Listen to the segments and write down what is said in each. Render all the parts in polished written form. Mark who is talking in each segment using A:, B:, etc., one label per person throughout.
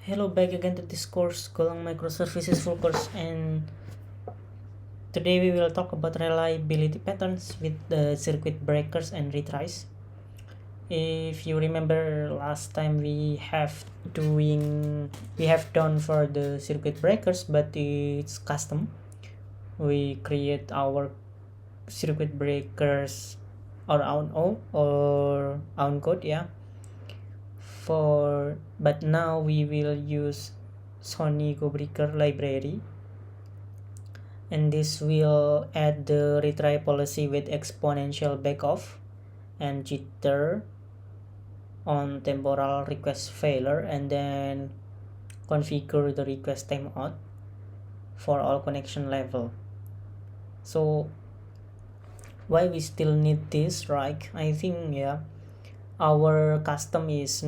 A: Hello, back again to this course, Golang Microservices full course, and today we will talk about reliability patterns with the circuit breakers and retries. If you remember last time we have done for the circuit breakers, but it's custom. We create our circuit breakers or own code, yeah. But now we will use sony gobreaker library, and this will add the retry policy with exponential backoff and jitter on temporal request failure, and then configure the request timeout for all connection level. So why we still need this, right? I think, yeah, our custom is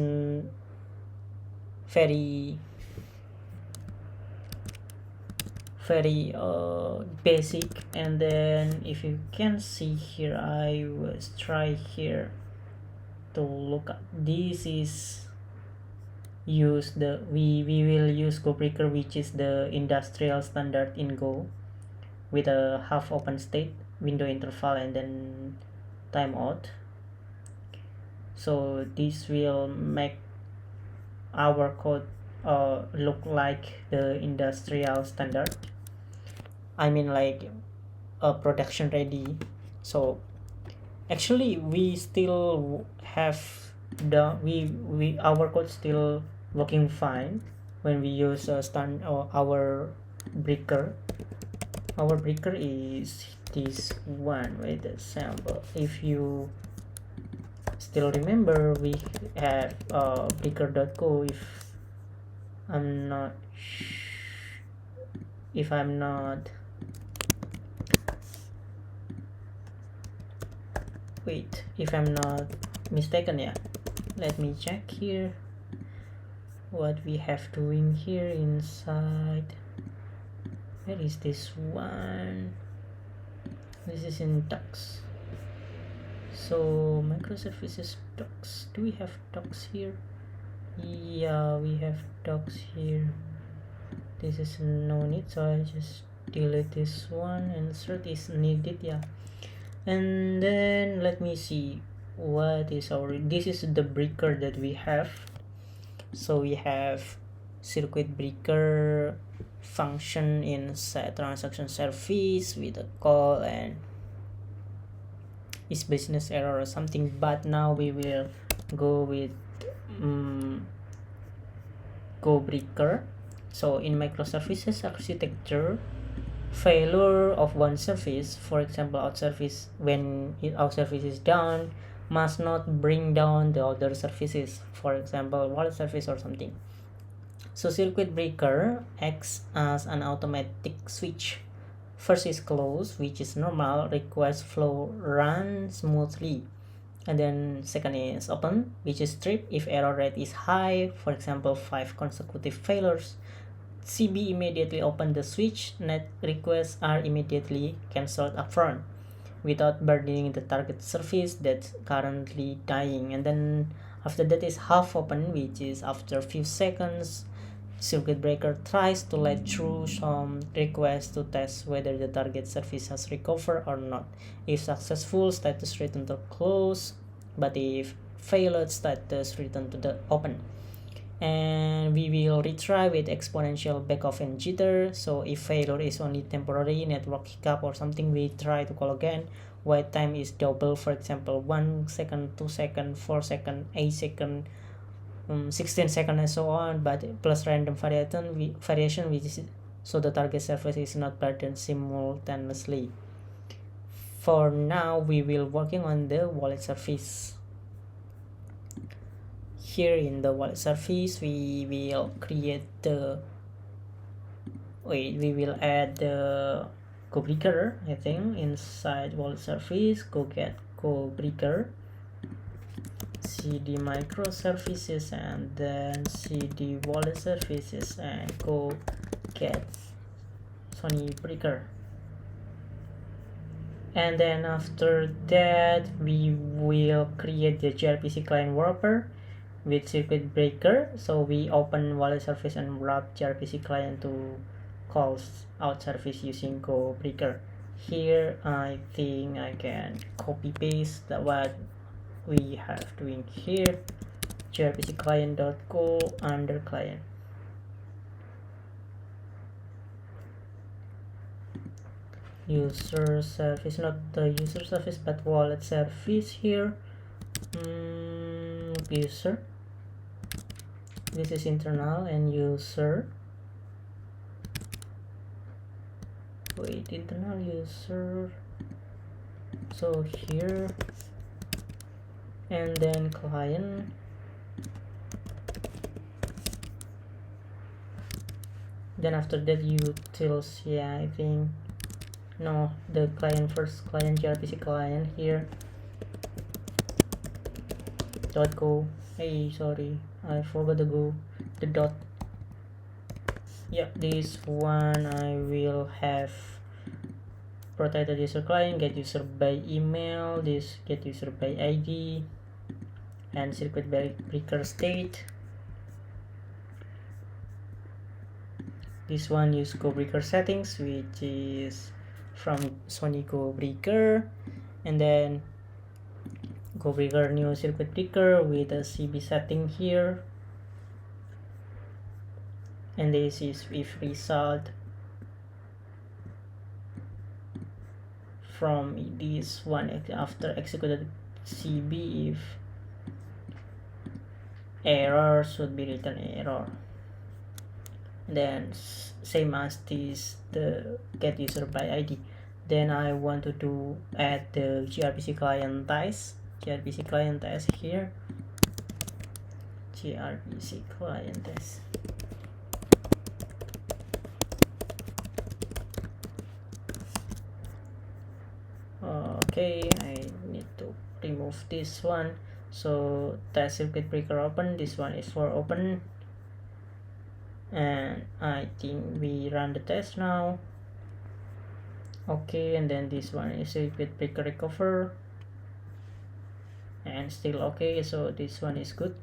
A: very basic. And then if you can see here, I was try here to look at this is use the we will use gobreaker, which is the industrial standard in Go, with a half open state, window interval, and then timeout. So this will make our code look like the industrial standard. I mean, like a production ready. So actually we still have our code still working fine when we use our breaker. Our breaker is this one with the sample. If you still remember, we have breaker.go. I'm not if I'm not wait if I'm not mistaken, yeah, let me check here what we have doing here inside. Where is this one? This is in docs. So microservices docs, do we have docs here? Yeah, we have docs here. This is no need, so I just delete this one. Insert is needed, yeah. And then let me see what is this is the breaker that we have. So we have circuit breaker function inside transaction service with a call and is business error or something. But now we will go with gobreaker. So in microservices architecture, failure of one service, for example out service, when our service is down, must not bring down the other services, for example wallet service or something. So circuit breaker acts as an automatic switch. First is close, which is normal, request flow run smoothly, and then second is open, which is trip if error rate is high, for example 5 consecutive failures. CB immediately open the switch, net requests are immediately cancelled upfront without burdening the target service that's currently dying. And then after that is half open, which is after few seconds circuit breaker tries to let through some requests to test whether the target service has recovered or not. If successful, status return to close, but if failed, status return to the open. And we will retry with exponential backoff and jitter. So if failure is only temporary, network hiccup or something, we try to call again. Wait time is double, for example 1 second, 2 second, 4 second, 8 second, 16 seconds, and so on, but plus random variation, which is so the target service is not burdened simultaneously. For now we will working on the wallet service. Here in the wallet service we will create the we will add the gobreaker, I think, inside wallet service. Go get gobreaker, cd microservices, and then cd wallet services, and go get sony breaker. And then after that we will create the gRPC client wrapper, with circuit breaker. So we open wallet service and wrap gRPC client to calls out service using gobreaker. Here I think I can copy paste what we have doing here. gRPC client.go under client. User service, not the user service but wallet service here. User, this is internal, and user, wait, internal user, so here, and then client, then after that utils. Yeah, I think no, the client first, client gRPC client here dot go. Hey, sorry, I forgot the dot. Yeah, this one I will have protected user client, get user by email, this get user by ID, and circuit breaker state. This one use gobreaker settings, which is from Sony gobreaker, and then gobreaker new circuit breaker with a CB setting here, and this is if result from this one after executed CB, if error should be written error. Then same as this, the get user by ID. Then I want to add the gRPC client ties. gRPC client ties here. gRPC client ties. Okay, I need to remove this one. So test circuit breaker open. This one is for open. And I think we run the test now. Okay, and then this one is circuit breaker recover, and still okay, so this one is good.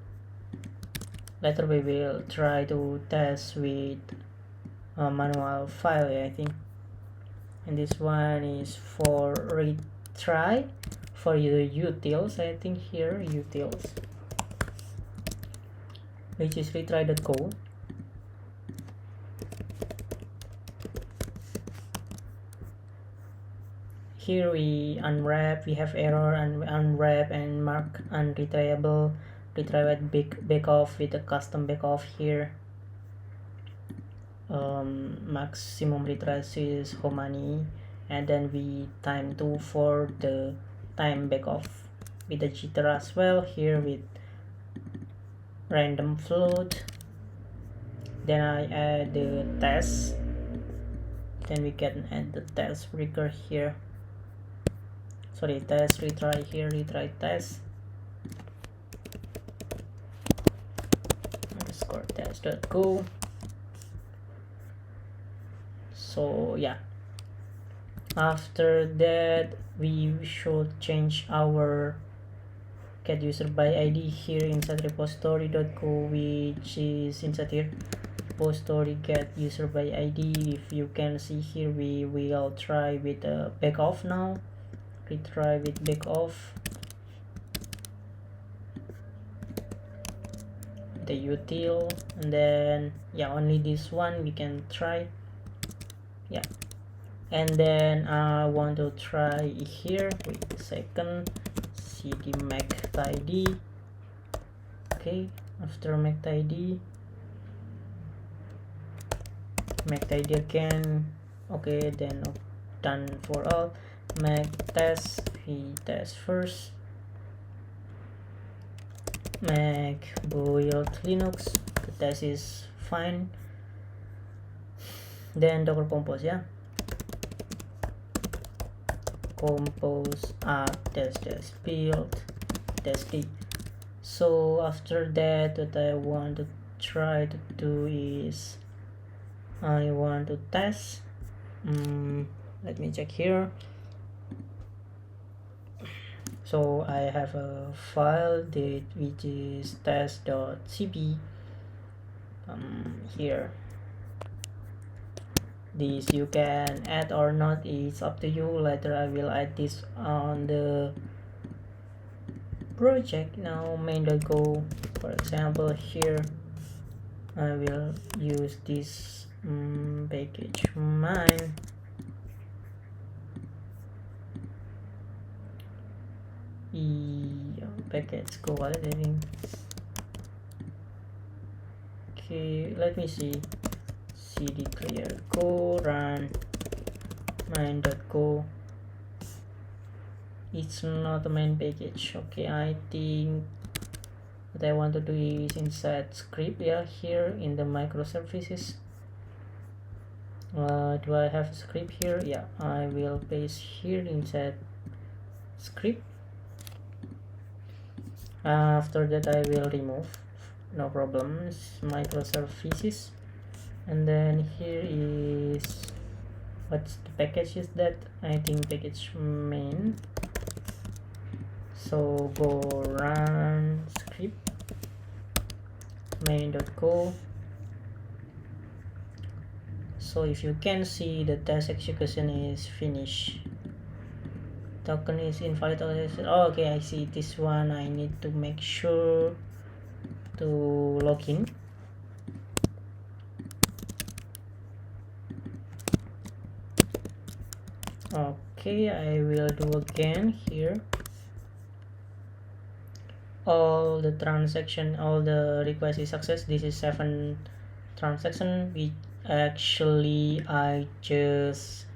A: Later we will try to test with a manual file, I think. And this one is for retry for the utils, I think here utils, which is retry.go. Here we unwrap, we have error, and unwrap and mark unretriable, retry with backoff with a custom backoff here. Maximum retries is how many, and then we time 2 for the time backoff with the jitter as well here with random float. Then I add the test, then we can add the test breaker here. Sorry, test retry here, retry test underscore test.go. So yeah, after that we should change our get user by ID here inside repository.go, which is inside here repository get user by ID. If you can see here, we will try with the backoff now. Retry with backoff, the util, and then yeah, only this one we can try. Yeah, and then I want to try here, wait a second, cd mactid. Okay, after mactid again. Okay, then done for all. Mac test, we test first. Mac build Linux, the test is fine. Then docker compose, yeah, compose app test build test d. So after that, what I want to try to do is I want to test, let me check here. So I have a file which is test.cp. Here, this you can add or not, it's up to you. Later I will add this on the project. Now main.go, for example, here I will use this package mine. Package go validating. Okay, let me see. cd clear go run main.go. It's not a main package. Okay, I think what I want to do is inside script. Yeah, here in the microservices. Do I have a script here? Yeah, I will paste here inside script. After that I will remove, no problems, microservices, and then here is what's the package is that? I think package main. So go run script main.go. So if you can see, the test execution is finished. Token is invalid. Oh, okay, I see this one. I need to make sure to log in. Okay, I will do again here. All the transaction, all the request is success. This is 7 transaction, which actually I just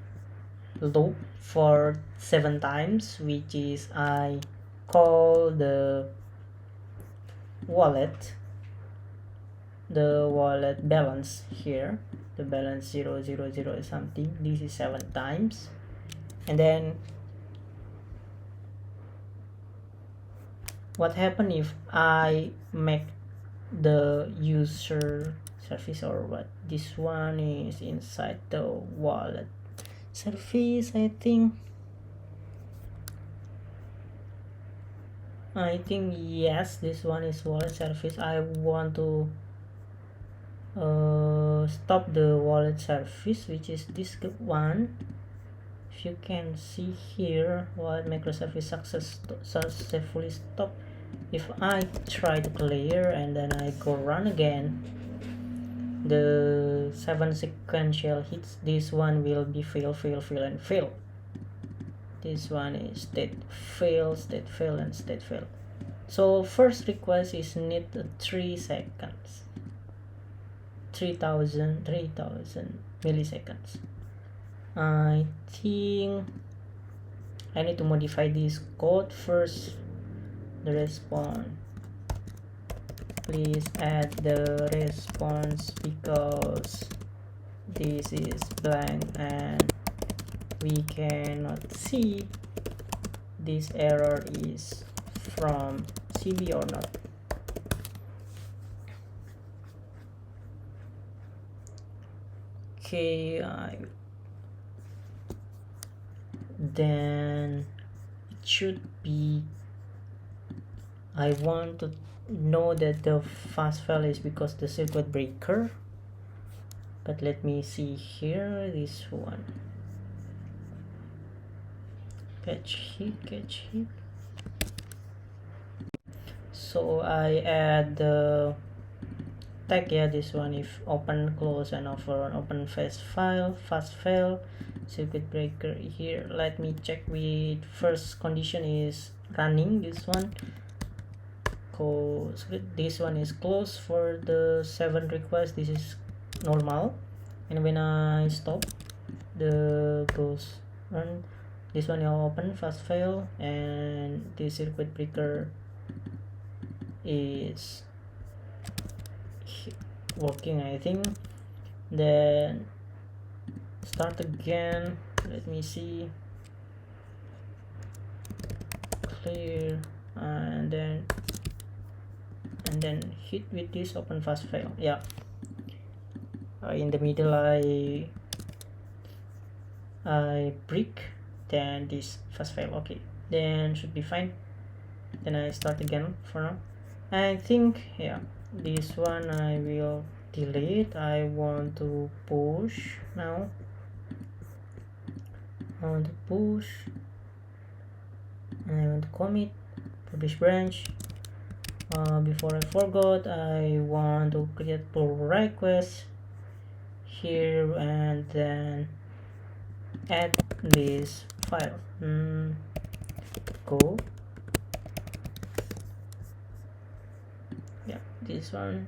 A: loop for 7 times, which is I call the wallet balance here, the balance 000 something. This is 7 times, and then what happen if I make the user service, or what? This one is inside the wallet service. I think yes, this one is wallet service. I want to stop the wallet service, which is this one. If you can see here, wallet microservice successfully stopped. If I try to clear and then I go run again, the 7 sequential hits, this one will be fail and fail. This one is state fail and state fail. So first request is need 3 seconds, 3000 milliseconds. I think I need to modify this code first. The response, please add the response because this is blank and we cannot see this error is from CB or not. Okay, then it should be, I want to know that the fast fail is because the circuit breaker, but let me see here, this one, catch hit. So I add the tag, yeah, this one, if open, close, and offer open fast fail, circuit breaker here. Let me check with first condition is running, this one. This one is closed for the 7 requests. This is normal, and when I stop, the goes run. This one is open fast fail, and the circuit breaker is working, I think. Then start again. Let me see, clear, and then hit with this open fast fail. Yeah, in the middle I break, then this fast fail. Okay, then should be fine. Then I start again for now. I think, yeah, this one I will delete. I want to push now. I want to push, and I want to commit publish branch. Before I forgot, I want to create pull request here and then add this file. Go. Yeah, this one.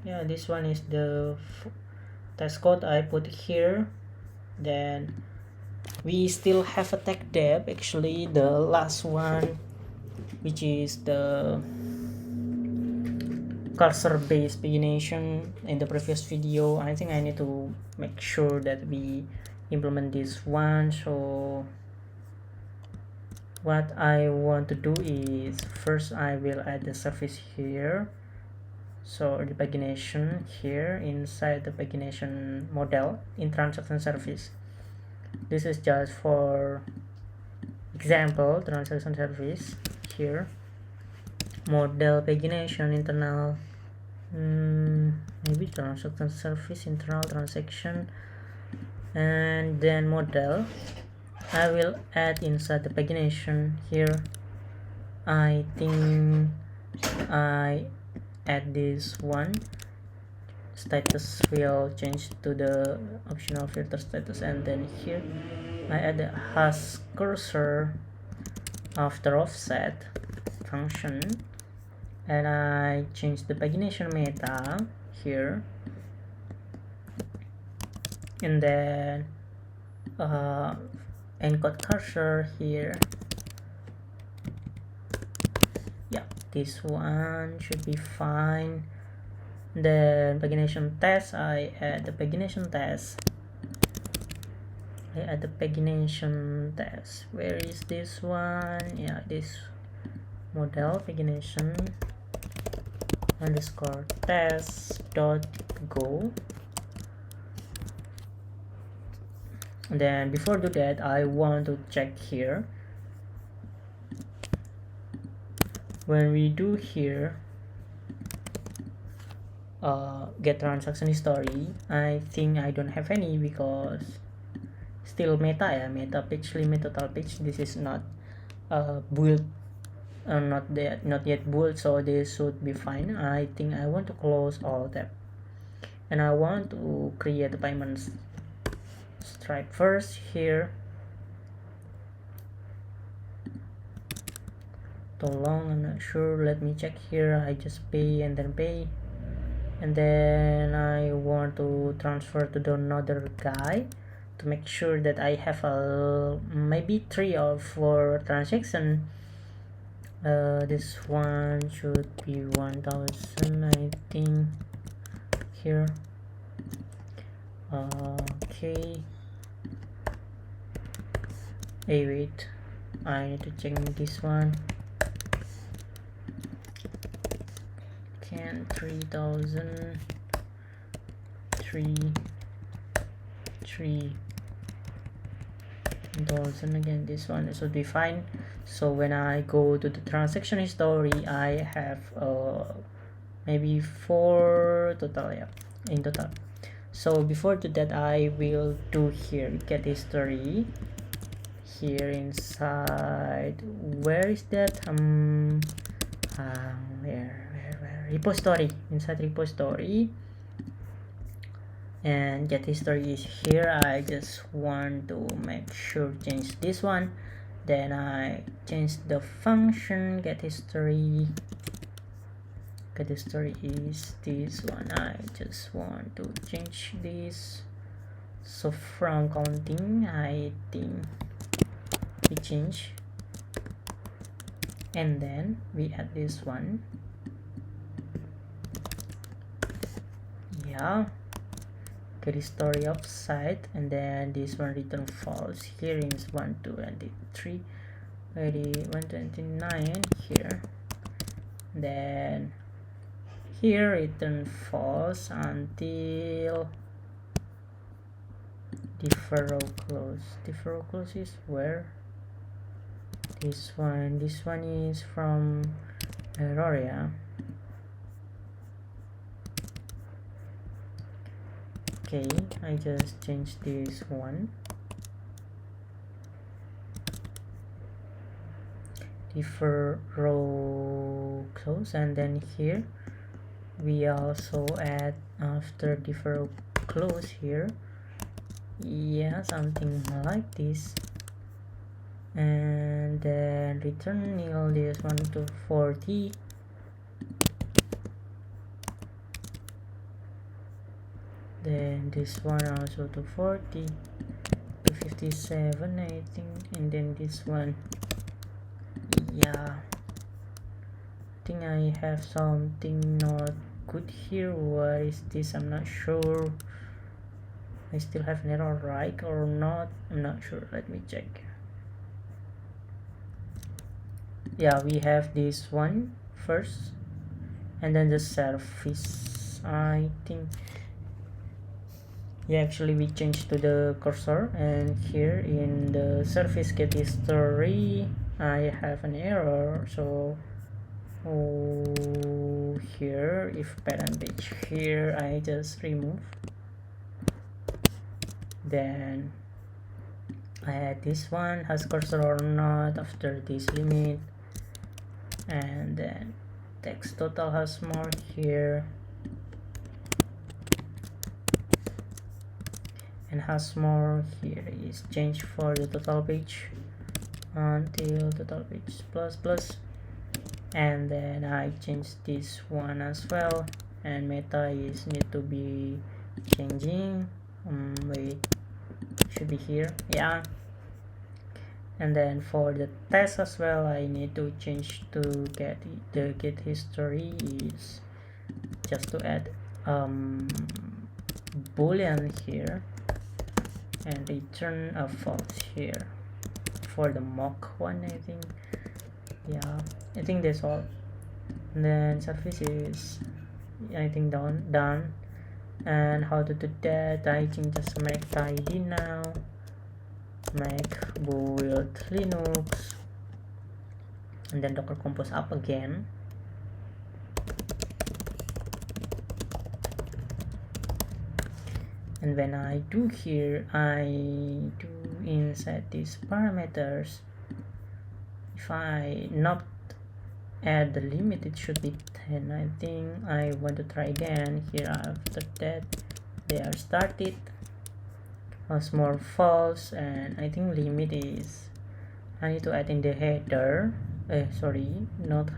A: Yeah, this one is the test code I put here. Then we still have a tech dev, actually the last one, which is the cursor based pagination. In the previous video, I think I need to make sure that we implement this one. So what I want to do is, first I will add the service here. So the pagination here inside the pagination model in transaction service. This is just for example transaction service here. Model pagination internal, maybe transaction service internal transaction, and then model I will add inside the pagination here. I think I add this one. Status will change to the optional filter status, and then here I add the has cursor after offset function, and I change the pagination meta here, and then encode cursor here. Yeah, this one should be fine. Then pagination test, I add the pagination test. Where is this one? Yeah, this model pagination underscore test dot go. Then before do that, I want to check here. When we do here get transaction history, I think I don't have any because still meta, yeah, meta page limit total page. This is not built, not yet built, so this should be fine. I think I want to close all tab, and I want to create the payment stripe first here. Too long, I'm not sure. Let me check here. I just pay and then pay, and then I want to transfer to the another guy to make sure that I have maybe 3 or 4 transaction. This one should be 1000, I think, here. Okay. Hey, wait, I need to check this one. Can 3000 3,000 again. This one should be fine. So when I go to the transaction history, I have maybe 4 total, yeah, in total. So before to that, I will do here get history here inside. Where is that? Where repository, inside repository, and get history is here. I just want to make sure change this one, then I change the function get history. Get history is this one. I just want to change this. So from counting, I think we change, and then we add this one. Yeah, get history of site, and then this one return false. Here is 123, 129 here, then here return false until Defer row close is where? This one is from error, yeah. Okay, I just changed this one. Defer row close, and then here we also add after defer row close here, yeah, something like this, and then return nil this one to 40, then this one also to 40 to 57 I think, and then this one, yeah, I think I have something not good here. What is this? I'm not sure. I still have an error, right or not? I'm not sure. Let me check. Yeah, we have this one first, and then the surface, I think. Yeah, actually we changed to the cursor, and here in the surface get history I have an error. So here, if parent page here, I just remove, then I add this one, has cursor or not after this limit, and then text total has more here, and has more here is changed for the total page until total page plus, and then I changed this one as well, and meta is need to be changing. Wait, should be here, yeah. And then for the test as well, I need to change to get the get history is just to add boolean here and return a false here for the mock one, I think. Yeah, I think that's all. And then surface is, I think, done. And how to do that, I think just make tidy now, make build Linux, and then docker compose up again, and when I do here, I do inside these parameters. If I not add the limit, it should be 10. I think I want to try again here. After that, they are started, has more false, and I think limit is, I need to add in the header, sorry, not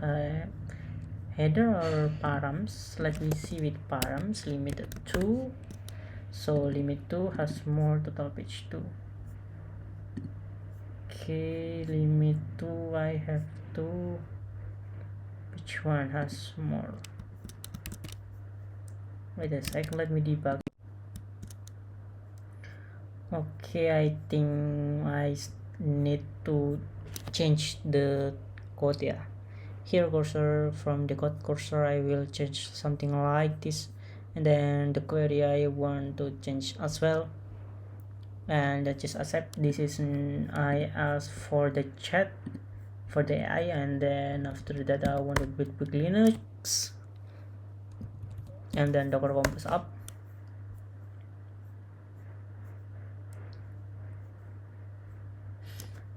A: header or params. Let me see with params, limit 2, so limit 2 has more total page 2. Okay, limit 2 I have 2, which one has more? Wait a second, let me debug. Okay, I think I need to change the code, yeah. Here cursor, from the code cursor I will change something like this, and then the query I want to change as well, and just accept this is I ask for the chat for the AI, and then after that I want to build Linux, and then docker compose up,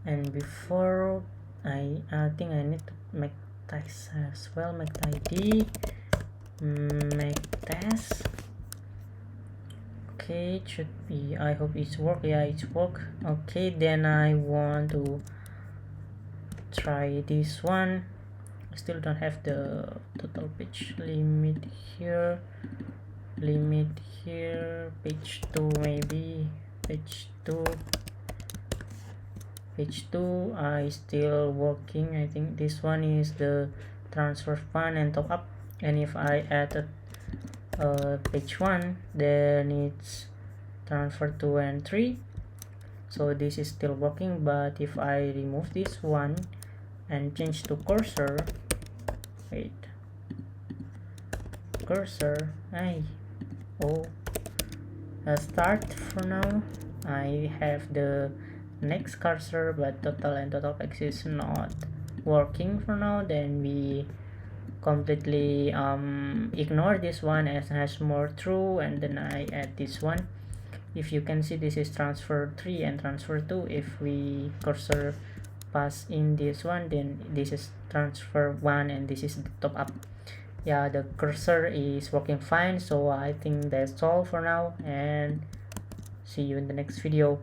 A: and before I think I need to make test as well, make id, make test. Okay, it should be, I hope it's work. Yeah, it's work. Okay, then I want to try this one. I still don't have the total page limit here, page 2 maybe, page 2 I still working. I think this one is the transfer fund and top up, and if I add page 1, then it's transfer 2 and 3, so this is still working. But if I remove this one and change to cursor, wait, cursor, start for now, I have the next cursor, but total and total x is not working for now. Then we completely ignore this one as hash more true, and then I add this one. If you can see, this is transfer 3 and transfer 2. If we cursor pass in this one, then this is transfer 1 and this is the top up. Yeah, the cursor is working fine, so I think that's all for now, and see you in the next video.